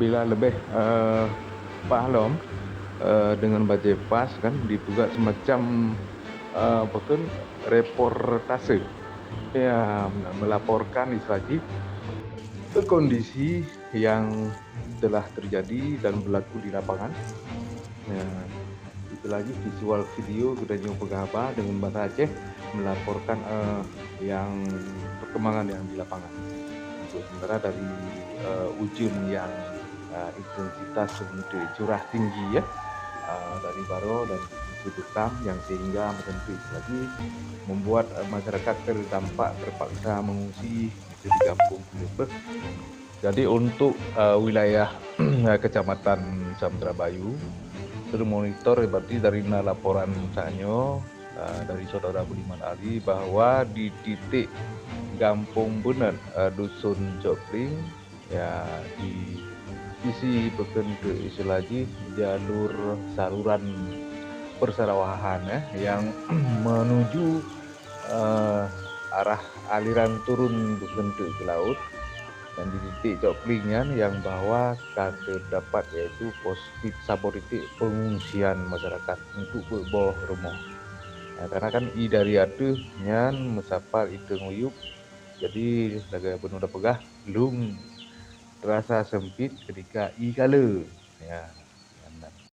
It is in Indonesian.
bila lebih pahlom dengan budget pas kan dibuat semacam bahkan reportase ya, melaporkan istilahnya kondisi yang telah terjadi dan berlaku di lapangan. Nah, itu lagi visual video kita juga pegawai dengan bahasa Aceh melaporkan yang perkembangan yang di lapangan. Untuk sementara dari ujung yang intensitas untuk curah tinggi ya dari Baro dan Sudukam yang sehingga menentu lagi membuat masyarakat terdampak terpaksa mengungsi itu di kampung Kulebeh. Jadi untuk wilayah Kecamatan Samudra Bayu termonitor berarti dari laporan Sanyo dari saudara Budiman Ali bahwa di titik Gampung Bunen Dusun Jopling ya di sisi beken ke istilahnya jalur saluran persawahan yang menuju arah aliran turun beken ke laut. Dan di titik Joplingan yang bahwa terdapat yaitu pos sabor titik pengungsian masyarakat untuk bawah rumah. Ya, karena kan i dari atuh nyan mesapal itu nguyup jadi laga penuh pegah lung terasa sempit ketika i kala ya